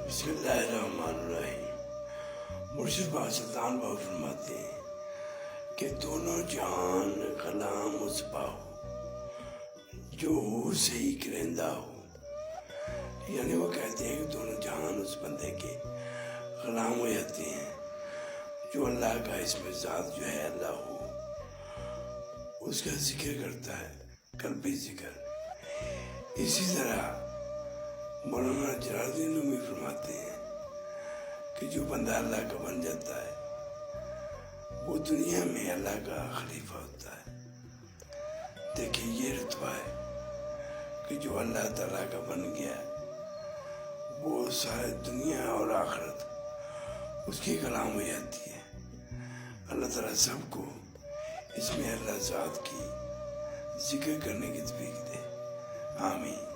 بسم اللہ الرحمن الرحیم۔ مرشد باز سلطان باؤ فرماتے ہیں کہ دونوں جہان غلام اس باہو جو حور سے ہی کرندہ ہو، یعنی وہ کہتے ہیں کہ دونوں جہان اس بندے کے غلام ہو جاتے ہیں جو اللہ کا اسم ذات جو ہے اللہ ہو، اس کا ذکر کرتا ہے، قلبی ذکر۔ اسی طرح مولانا جلال الدین رومی فرماتے ہیں کہ جو بندہ اللہ کا بن جاتا ہے وہ دنیا میں اللہ کا خلیفہ ہوتا ہے۔ دیکھیں یہ رتبہ ہے کہ جو اللہ تعالیٰ کا بن گیا وہ سارے دنیا اور آخرت اس کی غلام ہو جاتی ہے۔ اللہ تعالیٰ سب کو اس میں اللہ ذات کی ذکر کرنے کی توفیق دے، آمین۔